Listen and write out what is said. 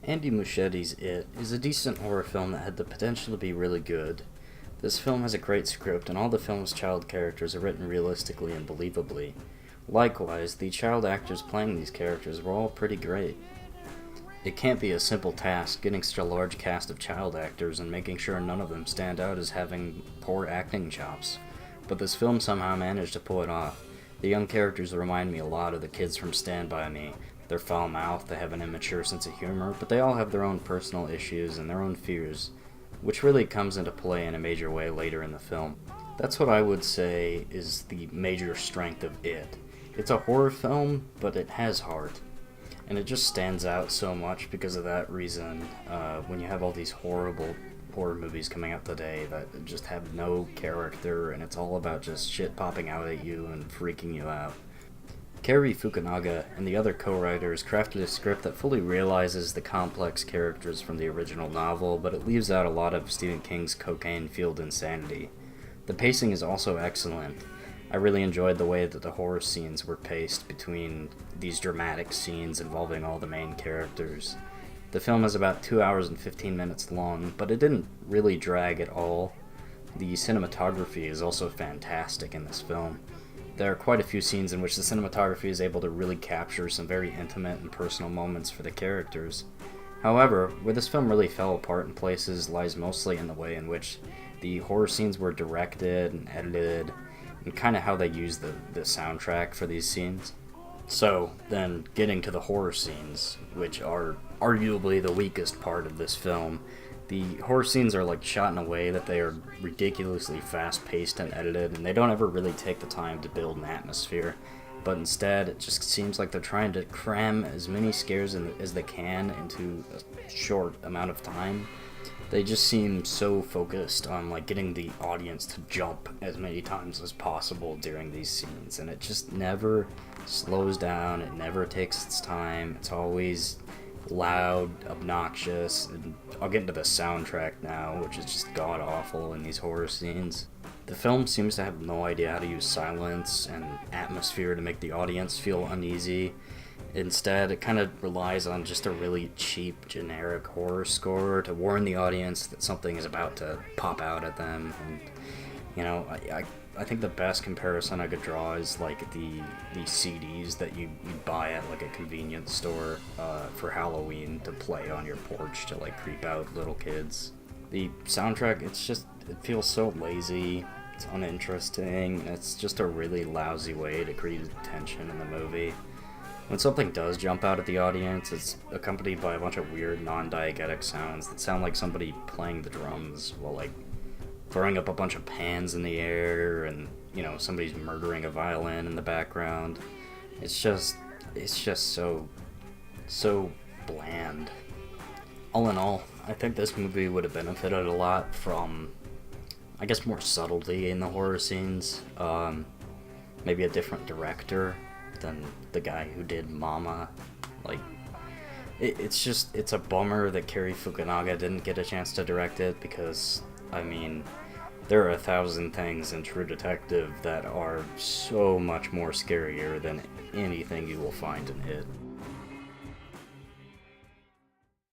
Andy Muschietti's It is a decent horror film that had the potential to be really good. This film has a great script, and all the film's child characters are written realistically and believably. Likewise, the child actors playing these characters were all pretty great. It can't be a simple task getting such a large cast of child actors and making sure none of them stand out as having poor acting chops, but this film somehow managed to pull it off. The young characters remind me a lot of the kids from Stand By Me. They're foul-mouthed, they have an immature sense of humor, but they all have their own personal issues and their own fears, which really comes into play in a major way later in the film. That's what I would say is the major strength of It. It's a horror film, but it has heart. And it just stands out so much because of that reason. When you have all these horrible horror movies coming out today that just have no character and it's all about just shit popping out at you and freaking you out. Cary Fukunaga and the other co-writers crafted a script that fully realizes the complex characters from the original novel, but it leaves out a lot of Stephen King's cocaine-fueled insanity. The pacing is also excellent. I really enjoyed the way that the horror scenes were paced between these dramatic scenes involving all the main characters. The film is about 2 hours and 15 minutes long, but it didn't really drag at all. The cinematography is also fantastic in this film. There are quite a few scenes in which the cinematography is able to really capture some very intimate and personal moments for the characters. However, where this film really fell apart in places lies mostly in the way in which the horror scenes were directed and edited, and kind of how they used the soundtrack for these scenes. So, then getting to the horror scenes, which are arguably the weakest part of this film, the horror scenes are shot in a way that they are ridiculously fast-paced and edited, and they don't ever really take the time to build an atmosphere. But instead, it just seems like they're trying to cram as many scares as they can into a short amount of time. They just seem so focused on getting the audience to jump as many times as possible during these scenes, and it just never slows down. It never takes its time. It's always loud, obnoxious, and I'll get into the soundtrack now, which is just god-awful in these horror scenes. The film seems to have no idea how to use silence and atmosphere to make the audience feel uneasy. Instead, it kind of relies on just a really cheap, generic horror score to warn the audience that something is about to pop out at them. And, I think the best comparison I could draw is the CDs that you buy at a convenience store for Halloween to play on your porch to creep out little kids. The soundtrack, it feels so lazy, it's uninteresting, and it's just a really lousy way to create tension in the movie. When something does jump out at the audience, it's accompanied by a bunch of weird non-diegetic sounds that sound like somebody playing the drums while throwing up a bunch of pans in the air, and somebody's murdering a violin in the background. It's just so bland. All in all, I think this movie would have benefited a lot from, I guess, more subtlety in the horror scenes. Maybe a different director than the guy who did Mama. It's a bummer that Cary Fukunaga didn't get a chance to direct it, because there are 1,000 things in True Detective that are so much more scarier than anything you will find in it.